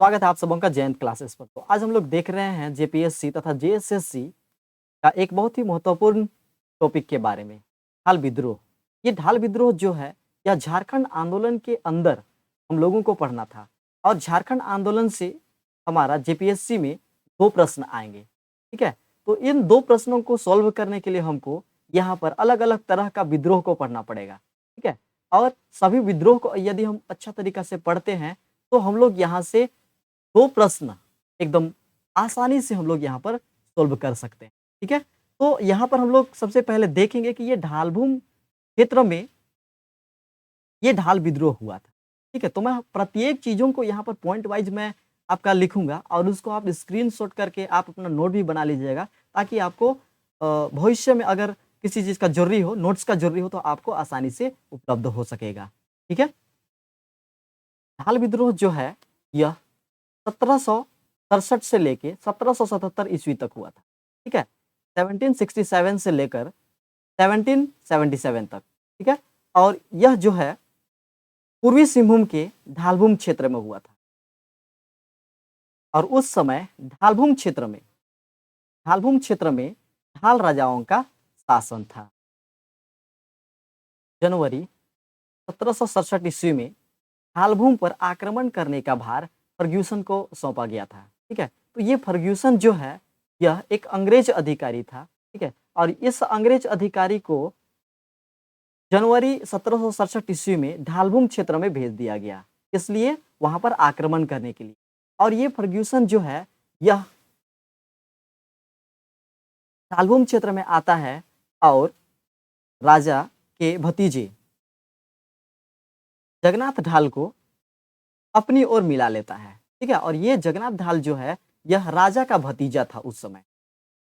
स्वागत है आप सबों का जयंत क्लासेस पर। तो आज हम लोग देख रहे हैं जेपीएससी तथा जेएसएससी का एक बहुत ही महत्वपूर्ण टॉपिक के बारे में, ढाल विद्रोह। ये ढाल विद्रोह जो है, यह झारखंड आंदोलन के अंदर हम लोगों को पढ़ना था और झारखंड आंदोलन से हमारा जेपीएससी में 2 प्रश्न आएंगे, ठीक है। तो इन 2 प्रश्नों को सॉल्व करने के लिए हमको यहाँ पर अलग-अलग तरह का विद्रोह को पढ़ना पड़ेगा, ठीक है। और सभी विद्रोह को यदि हम अच्छा तरीका से पढ़ते हैं तो हम लोग यहाँ से 2 प्रश्न एकदम आसानी से हम लोग यहाँ पर सॉल्व कर सकते हैं, ठीक है। तो यहाँ पर हम लोग सबसे पहले देखेंगे कि ये ढालभूम क्षेत्र में ये ढाल विद्रोह हुआ था, ठीक है। तो मैं प्रत्येक चीज़ों को यहाँ पर पॉइंट वाइज मैं आपका लिखूँगा और उसको आप स्क्रीनशॉट करके आप अपना नोट भी बना लीजिएगा, ताकि आपको भविष्य में अगर किसी चीज़ का ज़रूरी हो, नोट्स का ज़रूरी हो, तो आपको आसानी से उपलब्ध हो सकेगा, ठीक है। ढाल विद्रोह जो है, यह 1767 से लेके 1777 ईस्वी तक हुआ था, ठीक है। 1767 से लेकर 1777 तक, ठीक है। और यह जो है पूर्वी सिंहभूम के ढालभूम क्षेत्र में हुआ था और उस समय ढालभूम क्षेत्र में ढाल राजाओं का शासन था। जनवरी 1767 ईस्वी में ढालभूम पर आक्रमण करने का भार फर्ग्यूसन को सौंपा गया था, ठीक है। तो ये फर्ग्यूसन जो है, यह एक अंग्रेज अधिकारी था, ठीक है। और इस अंग्रेज अधिकारी को जनवरी 1767 ईस्वी में ढालभूम क्षेत्र में भेज दिया गया, इसलिए वहां पर आक्रमण करने के लिए। और ये फर्ग्यूसन जो है, यह ढालभूम क्षेत्र में आता है और राजा के भतीजे जगन्नाथ ढाल को अपनी ओर मिला लेता है, ठीक है। और ये जगन्नाथ ढाल जो है, यह राजा का भतीजा था उस समय,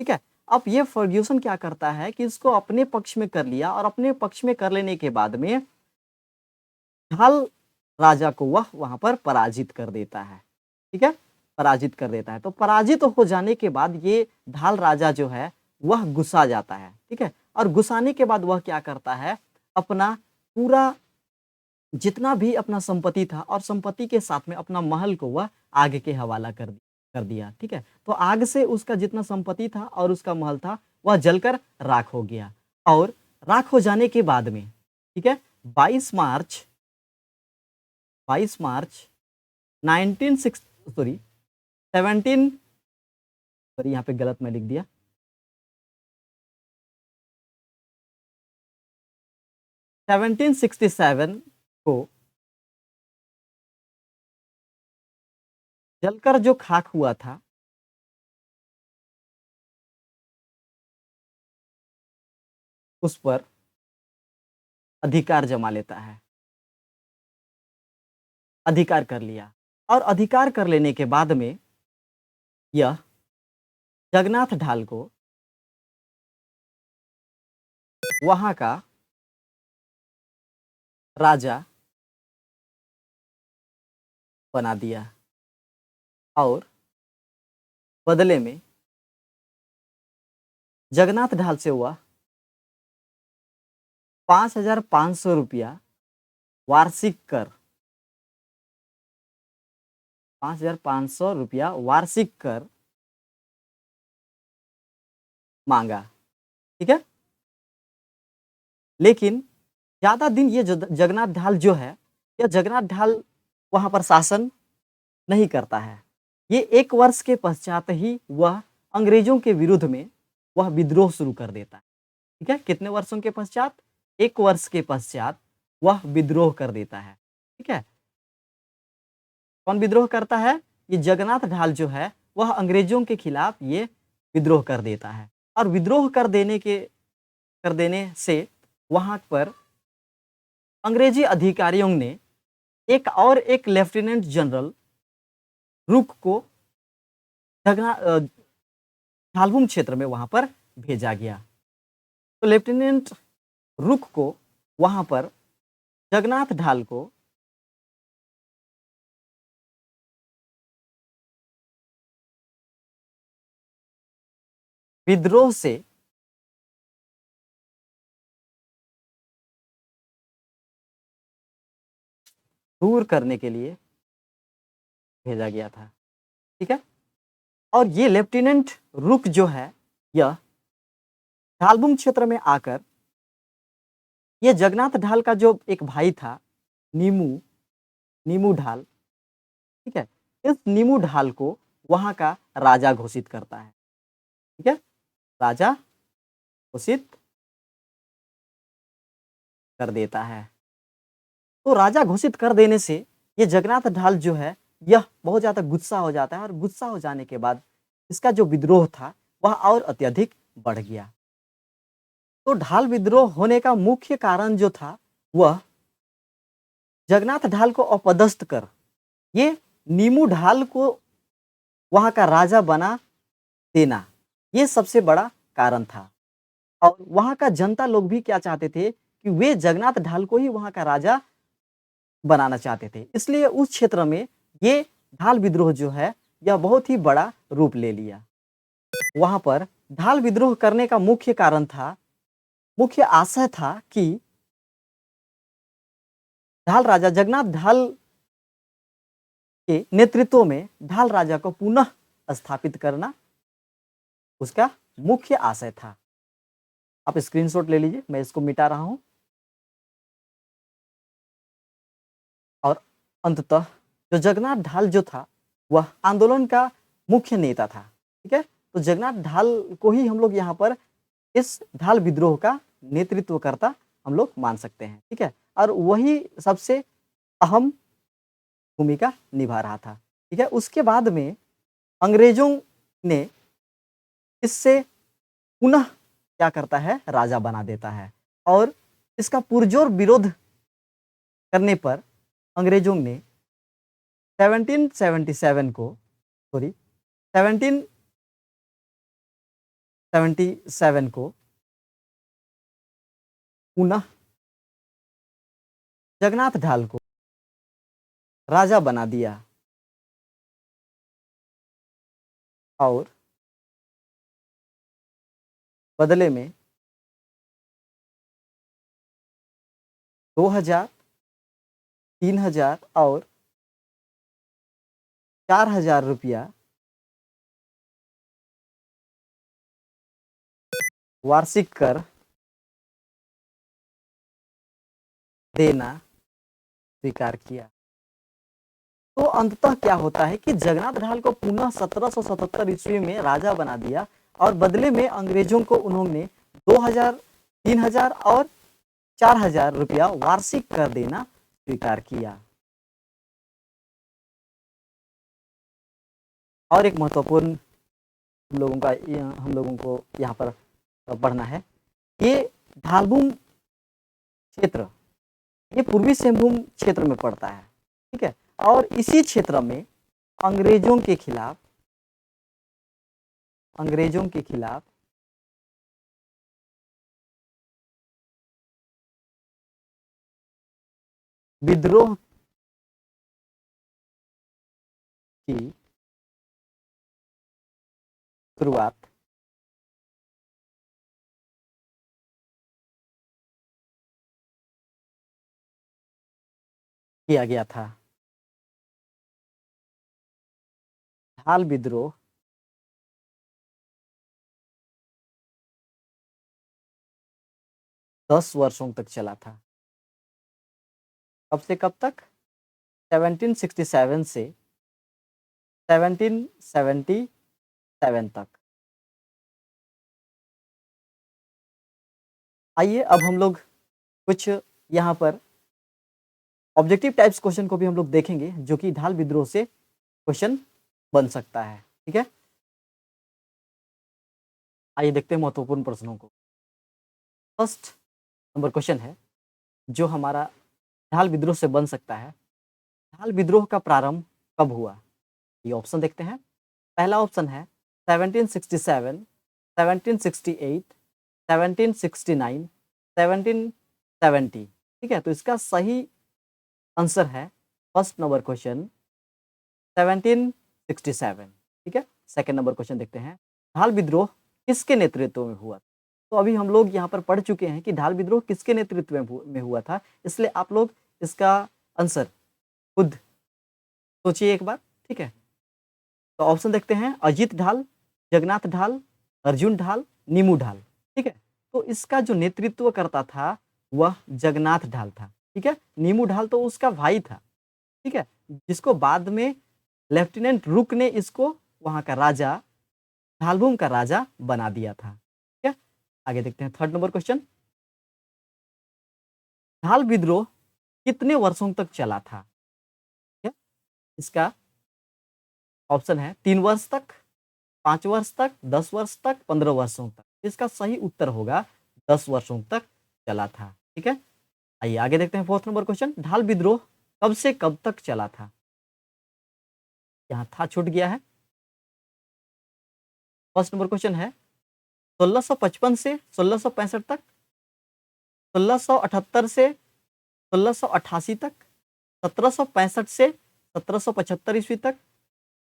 ठीक है। अब ये फर्ग्यूसन क्या करता है कि इसको अपने पक्ष में कर लिया और अपने पक्ष में कर लेने के बाद में ढाल राजा को वह वहां पर पराजित कर देता है, ठीक है, पराजित कर देता है। तो पराजित हो जाने के बाद ये ढाल राजा जो है, वह गुस्सा जाता है, ठीक है। और गुस्साने के बाद वह क्या करता है, अपना पूरा जितना भी अपना संपत्ति था और संपत्ति के साथ में अपना महल को वह आग के हवाला कर दिया, ठीक है। तो आग से उसका जितना संपत्ति था और उसका महल था, वह जलकर राख हो गया। और राख हो जाने के बाद में, ठीक है, 22 मार्च 19 सॉरी 17 सॉरी यहाँ पे गलत मैं लिख दिया, 1767 को जलकर जो खाक हुआ था, उस पर अधिकार जमा लेता है, अधिकार कर लिया। और अधिकार कर लेने के बाद में यह जगन्नाथ ढाल को वहां का राजा बना दिया और बदले में जगन्नाथ ढाल से वह 5,500 रुपया वार्षिक कर 5,500 रुपया वार्षिक कर मांगा, ठीक है। लेकिन ज्यादा दिन ये जगन्नाथ ढाल जो है, यह जगन्नाथ ढाल वहां पर शासन नहीं करता है। ये 1 वर्ष के पश्चात ही वह अंग्रेजों के विरुद्ध में वह विद्रोह शुरू कर देता है, ठीक है। कितने वर्षों के पश्चात? 1 वर्ष के पश्चात वह विद्रोह कर देता है, ठीक है। कौन विद्रोह करता है? ये जगन्नाथ ढाल जो है, वह अंग्रेजों के खिलाफ ये विद्रोह कर देता है। और विद्रोह कर देने से वहां पर अंग्रेजी अधिकारियों ने एक लेफ्टिनेंट जनरल रुक को ढालभूम क्षेत्र में वहां पर भेजा गया। तो लेफ्टिनेंट रुक को वहां पर जगन्नाथ ढाल को विद्रोह से दूर करने के लिए भेजा गया था। ठीक है, और ये लेफ्टिनेंट रुक जो है यह ढालबुम क्षेत्र में आकर ये जगन्नाथ ढाल का जो एक भाई था नीमू नीमू ढाल, ठीक है, इस नीमू ढाल को वहां का राजा घोषित करता है। ठीक है, राजा घोषित कर देता है। तो राजा घोषित कर देने से ये जगन्नाथ ढाल जो है यह बहुत ज्यादा गुस्सा हो जाता है और गुस्सा हो जाने के बाद इसका जो विद्रोह था वह और अत्यधिक बढ़ गया। तो ढाल विद्रोह होने का मुख्य कारण जो था वह जगन्नाथ ढाल को अपदस्थ कर ये नीमू ढाल को वहां का राजा बना देना, ये सबसे बड़ा कारण था। और वहां का जनता लोग भी क्या चाहते थे कि वे जगन्नाथ ढाल को ही वहां का राजा बनाना चाहते थे। इसलिए उस क्षेत्र में ये ढाल विद्रोह जो है यह बहुत ही बड़ा रूप ले लिया। वहां पर ढाल विद्रोह करने का मुख्य कारण था, मुख्य आशय था कि ढाल राजा जगन्नाथ ढाल के नेतृत्व में ढाल राजा को पुनः स्थापित करना उसका मुख्य आशय था। आप स्क्रीनशॉट ले लीजिए, मैं इसको मिटा रहा हूं। और अंततः जो जगन्नाथ ढाल जो था वह आंदोलन का मुख्य नेता था। ठीक है, तो जगन्नाथ ढाल को ही हम लोग यहाँ पर इस ढाल विद्रोह का नेतृत्वकर्ता हम लोग मान सकते हैं। ठीक है, और वही सबसे अहम भूमिका निभा रहा था। ठीक है, उसके बाद में अंग्रेजों ने इससे पुनः क्या करता है, राजा बना देता है। और इसका पुरजोर विरोध करने पर अंग्रेजों ने 1777 को 1777 को पुनः जगन्नाथ ढाल को राजा बना दिया और बदले में 2000, 3000 और 4000 रुपया वार्षिक कर देना स्वीकार किया। तो अंततः क्या होता है कि जगन्नाथ ढाल को पुनः 1777 ईस्वी में राजा बना दिया और बदले में अंग्रेजों को उन्होंने 2000, 3000 और 4000 रुपया वार्षिक कर देना स्वीकार किया। और एक महत्वपूर्ण हम लोगों को यहाँ पर पढ़ना है, ये ढालबुम क्षेत्र ये पूर्वी सिंहभूम क्षेत्र में पड़ता है। ठीक है, और इसी क्षेत्र में अंग्रेजों के खिलाफ विद्रोह की शुरुआत किया गया था। ढाल विद्रोह 10 वर्षों तक चला था। कब से कब तक? 1767 से 1777 तक। आइए अब हम लोग कुछ यहाँ पर ऑब्जेक्टिव टाइप्स क्वेश्चन को भी हम लोग देखेंगे जो कि ढाल विद्रोह से क्वेश्चन बन सकता है। ठीक है, आइए देखते हैं महत्वपूर्ण प्रश्नों को। फर्स्ट नंबर क्वेश्चन है जो हमारा ढाल विद्रोह से बन सकता है, ढाल विद्रोह का प्रारंभ कब हुआ? ये ऑप्शन देखते हैं। पहला ऑप्शन है 1767, 1768, 1769, 1770। ठीक है, तो इसका सही आंसर है फर्स्ट नंबर क्वेश्चन 1767। ठीक है, सेकंड नंबर क्वेश्चन देखते हैं, ढाल विद्रोह किसके नेतृत्व में हुआ? तो अभी हम लोग यहाँ पर पढ़ चुके हैं कि ढाल विद्रोह किसके नेतृत्व में हुआ था, इसलिए आप लोग इसका आंसर खुद सोचिए एक बार। ठीक है। तो ऑप्शन देखते हैं, अजीत ढाल, जगन्नाथ ढाल, अर्जुन ढाल, नीमू ढाल, ठीक है। तो इसका जो नेतृत्व करता था वह जगन्नाथ ढाल था, ठीक है। नीमू ढाल तो उसका भाई था, ठीक है, जिसको बाद में लेफ्टिनेंट रुक ने इसको वहां का राजा, ढालभूम का राजा बना दिया था, ठीक है। आगे देखते हैं थर्ड नंबर क्वेश्चन, ढाल विद्रोह कितने वर्षों तक चला था? ठीक है? इसका ऑप्शन है 3 वर्ष तक, 5 वर्ष तक, 10 वर्ष तक, 15 वर्षों तक। इसका सही उत्तर होगा 10 वर्षों तक चला था, ठीक है। आइए आगे देखते हैं फोर्थ नंबर क्वेश्चन, ढाल विद्रोह कब से कब तक चला था? यहाँ था छूट गया है। फर्स्ट नंबर क्वेश्चन है 1655 से 1665 तक, 1678 से 1688 तक, 1765 से 1775 ईस्वी तक,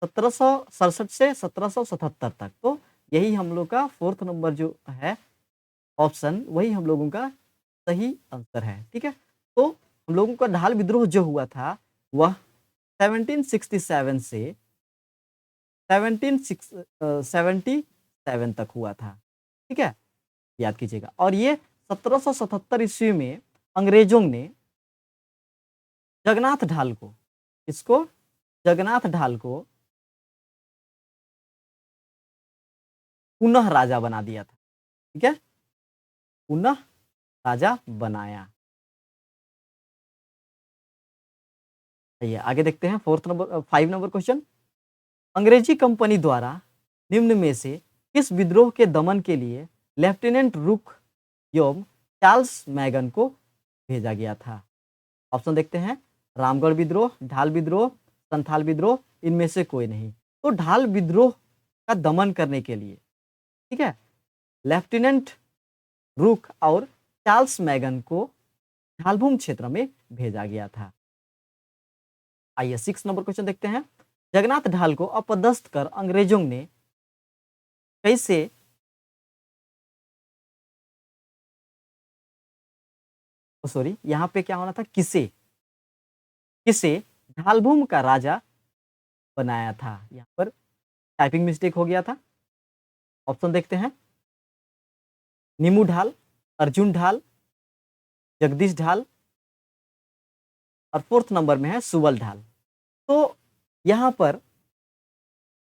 1767 से 1777 तक। तो यही हम लोग का फोर्थ नंबर जो है ऑप्शन, वही हम लोगों का सही आंसर है, ठीक है। तो हम लोगों का ढाल विद्रोह जो हुआ था वह 1767 से 1777 तक हुआ था, ठीक है, याद कीजिएगा। और ये 1777 ईस्वी में अंग्रेजों ने जगन्नाथ ढाल को, इसको जगन्नाथ ढाल को पुनः राजा बना दिया था, ठीक है, पुनः राजा बनाया। आइए आगे देखते हैं फोर्थ नंबर 5 नंबर क्वेश्चन, अंग्रेजी कंपनी द्वारा निम्न में से किस विद्रोह के दमन के लिए लेफ्टिनेंट रुक एवं चार्ल्स मैगन को भेजा गया था? ऑप्शन देखते हैं, रामगढ़ विद्रोह, ढाल विद्रोह, संथाल विद्रोह, इनमें से कोई नहीं। तो ढाल विद्रोह का दमन करने के लिए, ठीक है, लेफ्टिनेंट रुक और चार्ल्स मैगन को ढालभूम क्षेत्र में भेजा गया था। आइए 6 नंबर क्वेश्चन देखते हैं, जगन्नाथ ढाल को अपदस्थ कर अंग्रेजों ने कैसे सॉरी यहाँ पे क्या होना था, किसे किसे ढालभूम का राजा बनाया था? यहाँ पर टाइपिंग मिस्टेक हो गया था। ऑप्शन देखते हैं, नीमू ढाल, अर्जुन ढाल, जगदीश ढाल और फोर्थ नंबर में है सुबल ढाल। तो यहाँ पर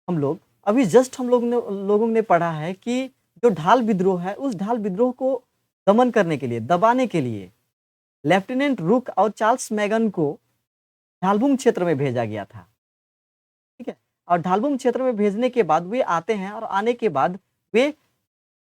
हम लोग अभी जस्ट हम लोगों ने पढ़ा है कि जो ढाल विद्रोह है उस ढाल विद्रोह को दमन करने के लिए, दबाने के लिए लेफ्टिनेंट रुक और चार्ल्स मैगन को ढालभूम क्षेत्र में भेजा गया था, ठीक है। और ढालभूम क्षेत्र में भेजने के बाद वे आते हैं और आने के बाद वे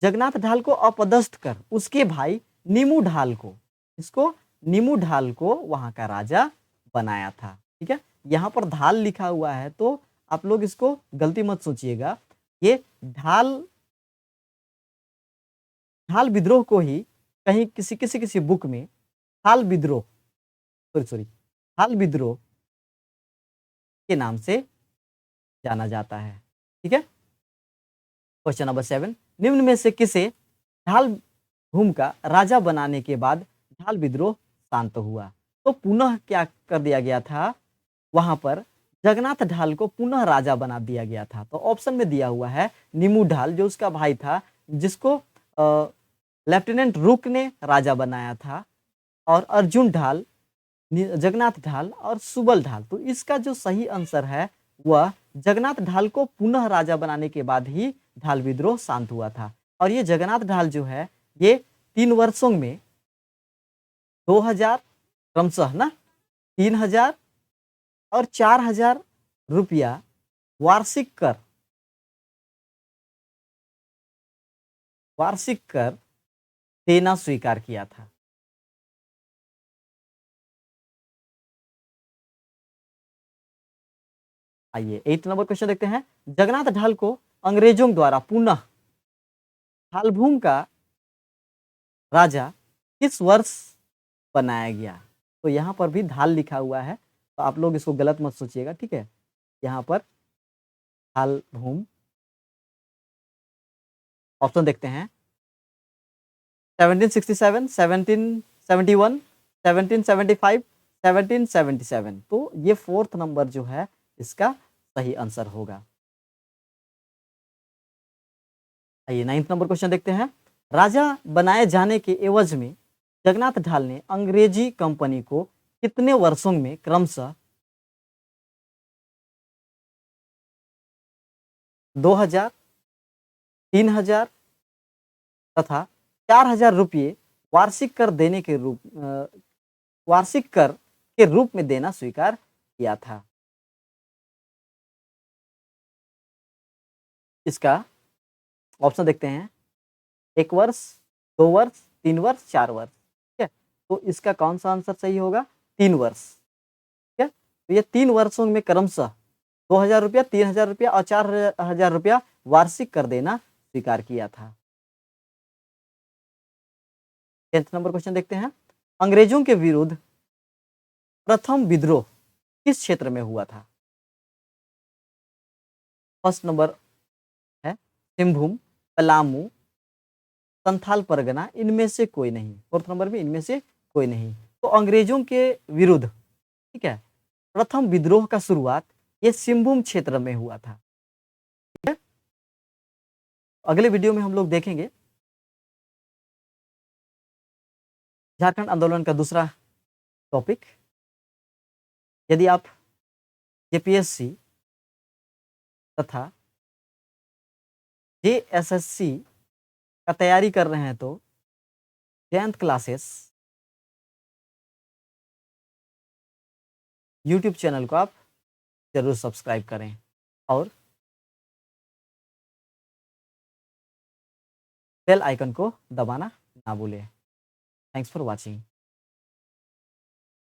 जगन्नाथ ढाल को अपदस्थ कर उसके भाई नीमू ढाल को, इसको नीमू ढाल को वहां का राजा बनाया था, ठीक है। यहाँ पर ढाल लिखा हुआ है तो आप लोग इसको गलती मत सोचिएगा, ये ढाल विद्रोह को ही कहीं किसी बुक में ढाल विद्रोह ढाल विद्रोह के नाम से जाना जाता है, ठीक है। क्वेश्चन नंबर 7, निम्न में से किसे ढाल भूम का राजा बनाने के बाद ढाल विद्रोह शांत हुआ? तो पुनः क्या कर दिया गया था, वहां पर जगन्नाथ ढाल को पुनः राजा बना दिया गया था। तो ऑप्शन में दिया हुआ है नीमू ढाल जो उसका भाई था, जिसको लेफ्टिनेंट रुक ने राजा बनाया था, और अर्जुन ढाल, जगन्नाथ ढाल और सुबल ढाल। तो इसका जो सही आंसर है वह जगन्नाथ ढाल को पुनः राजा बनाने के बाद ही ढाल विद्रोह शांत हुआ था। और ये जगन्नाथ ढाल जो है ये 3 वर्षों में 2000 क्रमशः ना 3000 और 4000 रुपया वार्षिक कर देना स्वीकार किया था। आइए 8 नंबर क्वेश्चन देखते हैं, जगन्नाथ ढाल को अंग्रेजों द्वारा पुनः ढालभूम का राजा किस वर्ष बनाया गया? तो यहाँ पर भी ढाल लिखा हुआ है तो आप लोग इसको गलत मत सोचिएगा, ठीक है। यहाँ पर ढालभूम, ऑप्शन देखते हैं 1767, 1771, 1775, 1777। तो ये फोर्थ नंबर जो है इसका सही आंसर होगा। आइए 9th नंबर क्वेश्चन देखते हैं। राजा बनाए जाने के एवज में जगन्नाथ ढाल ने अंग्रेजी कंपनी को कितने वर्षों में क्रमशः 2000, 3000 तथा 4000 रुपये वार्षिक कर के रूप में देना स्वीकार किया था? इसका ऑप्शन देखते हैं। 1 वर्ष, 2 वर्ष, 3 वर्ष, 4 वर्ष। ठीक है, तो इसका कौन सा आंसर सही होगा? 3 वर्ष। ठीक है, तो ये 3 वर्षों में क्रमशः 2000 रुपया, 3000 रुपया और 4000 रुपया वार्षिक कर देना स्वीकार किया था। 10th नंबर क्वेश्चन देखते हैं। अंग्रेजों के विरुद्ध प्रथम विद्रोह किस क्षेत्र में हुआ था? फर्स्ट नंबर है सिंहभूम, पलामू, संथाल परगना, इनमें से कोई नहीं। 4th नंबर में इनमें से कोई नहीं। तो अंग्रेजों के विरुद्ध, ठीक है, प्रथम विद्रोह का शुरुआत ये सिंहभूम क्षेत्र में हुआ था। ठीक है, अगले वीडियो में हम लोग देखेंगे झारखंड आंदोलन का दूसरा टॉपिक। यदि आप जेपीएससी तथा जेएसएससी का तैयारी कर रहे हैं तो 10th क्लासेस यूट्यूब चैनल को आप जरूर सब्सक्राइब करें और बेल आइकन को दबाना ना भूलें। Thanks for watching.